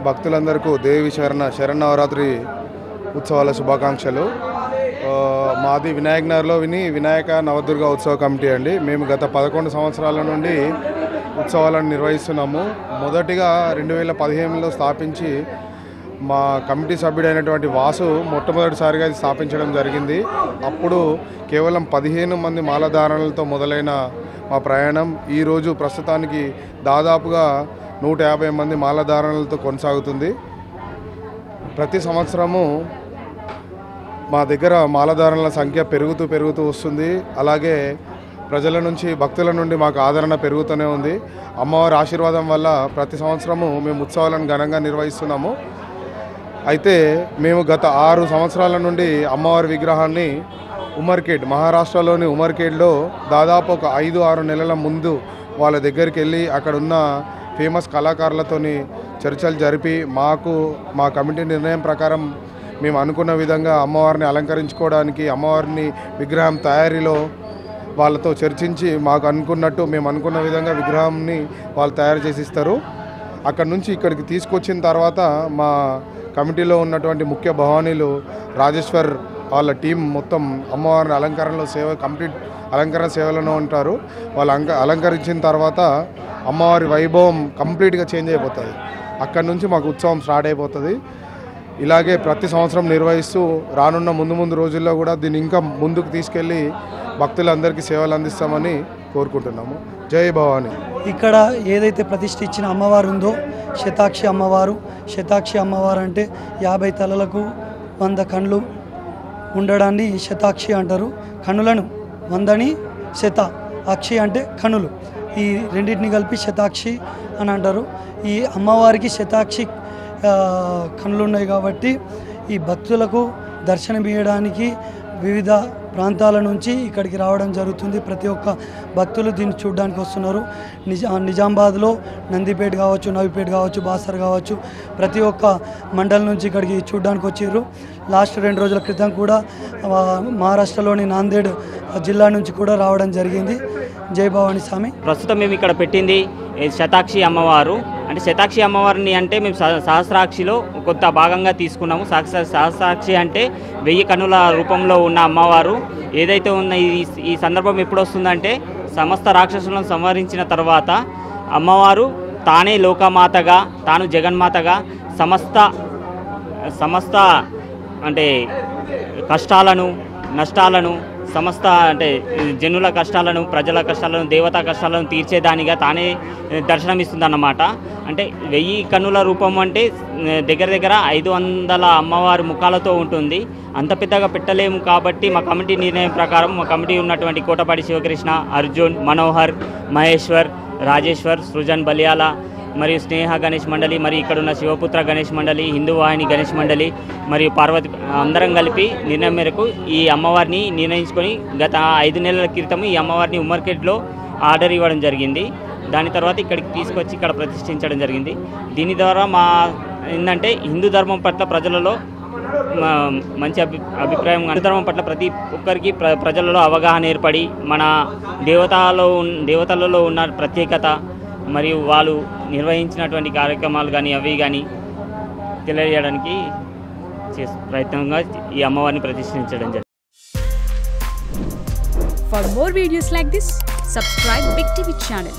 భక్తులందరికీ దేవి శరన్నవరాత్రి ఉత్సవాల శుభాకాంక్షలు. మాది వినాయక్ నగర్లో వినాయక నవదుర్గ ఉత్సవ కమిటీ అండి. మేము గత 11 సంవత్సరాల నుండి ఉత్సవాలను నిర్వహిస్తున్నాము. మొదటిగా 2015లో స్థాపించి మా కమిటీ సభ్యుడైనటువంటి వాసు మొట్టమొదటిసారిగా ఇది స్థాపించడం జరిగింది. అప్పుడు కేవలం 15 మంది మాలధారణలతో మొదలైన మా ప్రయాణం ఈరోజు ప్రస్తుతానికి దాదాపుగా 150 మంది మాలధారణలతో కొనసాగుతుంది. ప్రతి సంవత్సరము మా దగ్గర మాలధారణల సంఖ్య పెరుగుతూ వస్తుంది. అలాగే ప్రజల నుంచి భక్తుల నుండి మాకు ఆదరణ పెరుగుతూనే ఉంది. అమ్మవారి ఆశీర్వాదం వల్ల ప్రతి సంవత్సరము మేము ఉత్సవాలను ఘనంగా నిర్వహిస్తున్నాము. అయితే మేము గత 6 సంవత్సరాల నుండి అమ్మవారి విగ్రహాన్ని ఉమర్ఖేడ్, మహారాష్ట్రలోని ఉమర్ఖేడ్లో దాదాపు ఒక 5-6 నెలల ముందు వాళ్ళ దగ్గరికి వెళ్ళి అక్కడున్న ఫేమస్ కళాకారులతోని చర్చలు జరిపి మా కమిటీ నిర్ణయం ప్రకారం మేము అనుకున్న విధంగా అమ్మవారిని అలంకరించుకోవడానికి అమ్మవారిని విగ్రహం తయారీలో వాళ్ళతో చర్చించి మేము అనుకున్న విధంగా విగ్రహాన్ని వాళ్ళు తయారు చేసి ఇస్తారు. అక్కడ నుంచి ఇక్కడికి తీసుకొచ్చిన తర్వాత మా కమిటీలో ఉన్నటువంటి ముఖ్య భవానీలు రాజేశ్వర్ వాళ్ళ టీం మొత్తం అమ్మవారిని కంప్లీట్ అలంకరణ సేవలను ఉంటారు. వాళ్ళు అలంకరించిన తర్వాత అమ్మవారి వైభవం కంప్లీట్గా చేంజ్ అయిపోతుంది. అక్కడి నుంచి మాకు ఉత్సవం స్టార్ట్ అయిపోతుంది. ఇలాగే ప్రతి సంవత్సరం నిర్వహిస్తూ రానున్న ముందు రోజుల్లో కూడా దీన్ని ఇంకా ముందుకు తీసుకెళ్ళి భక్తులందరికీ సేవలు అందిస్తామని కోరుకుంటున్నాము. జై భవానీ. ఇక్కడ ఏదైతే ప్రతిష్ఠించిన అమ్మవారు ఉందో శతాక్షి అమ్మవారు అంటే 50 తలలకు 100 కళ్ళు ఉండడాన్ని శతాక్షి అంటారు. కన్నులను 100ని శత, అక్షి అంటే కన్నులు, ఈ రెండింటిని కలిపి శతాక్షి అని అంటారు. ఈ అమ్మవారికి శతాక్షి కన్నులు ఉన్నాయి కాబట్టి ఈ భక్తులకు దర్శనమియడానికి వివిధ ప్రాంతాల నుంచి ఇక్కడికి రావడం జరుగుతుంది. ప్రతి ఒక్క భక్తులు దీన్ని చూడడానికి వస్తున్నారు. నిజామాబాద్లో నందిపేట కావచ్చు, నవిపేట కావచ్చు, బాసర్ కావచ్చు, ప్రతి ఒక్క మండలం నుంచి ఇక్కడికి చూడడానికి వచ్చారు. లాస్ట్ 2 రోజుల క్రితం కూడా మహారాష్ట్రలోని నాందేడ్ జిల్లా నుంచి కూడా రావడం జరిగింది. జై భవానీ స్వామి. ప్రస్తుతం మేము ఇక్కడ పెట్టింది శతాక్షి అమ్మవారు. అంటే శతాక్షి అమ్మవారిని అంటే మేము సహస్రాక్షిలో కొంత భాగంగా తీసుకున్నాము. సహస్రాక్షి అంటే 1000 కన్నుల రూపంలో ఉన్న అమ్మవారు ఏదైతే ఉన్న ఈ సందర్భం ఎప్పుడు వస్తుందంటే సమస్త రాక్షసులను సంహరించిన తర్వాత అమ్మవారు తానే లోకమాతగా, తాను జగన్మాతగా సమస్త అంటే కష్టాలను, నష్టాలను, సమస్త అంటే జనుల కష్టాలను, ప్రజల కష్టాలను, దేవతా కష్టాలను తీర్చేదానిగా తానే దర్శనమిస్తుందన్నమాట. అంటే 1000 కన్నుల రూపం అంటే దగ్గర 500 అమ్మవారి ముఖాలతో ఉంటుంది. అంత పెద్దగా పెట్టలేము కాబట్టి మా కమిటీ నిర్ణయం ప్రకారం మా కమిటీ ఉన్నటువంటి కోటపాటి శివకృష్ణ, అర్జున్, మనోహర్, మహేశ్వర్, రాజేశ్వర్, సృజన్ బలియాల మరియు స్నేహ గణేష్ మండలి, మరియు ఇక్కడున్న శివపుత్ర గణేష్ మండలి, హిందూ వాహిని గణేష్ మండలి మరియు పార్వతి అందరం కలిపి నిర్ణయం మేరకు ఈ అమ్మవారిని నిర్ణయించుకొని గత 5 నెలల క్రితం ఈ అమ్మవారిని ఉమర్ఖేడ్లో ఆర్డర్ ఇవ్వడం జరిగింది. దాని తర్వాత ఇక్కడికి తీసుకొచ్చి ఇక్కడ ప్రతిష్ఠించడం జరిగింది. దీని ద్వారా ఏంటంటే హిందూ ధర్మం పట్ల ప్రజలలో మంచి అభిప్రాయం, హిందూ ధర్మం పట్ల ప్రతి ఒక్కరికి ప్రజలలో అవగాహన ఏర్పడి మన దేవతలలో ఉన్న ప్రత్యేకత మరియు వాళ్ళు నిర్వహించినటువంటి కార్యక్రమాలు కానీ అవి కానీ తెలియజేయడానికి ప్రయత్నంగా ఈ అమ్మవారిని ప్రతిష్ఠించడం జరిగింది. For more videos like this, subscribe Big TV channel.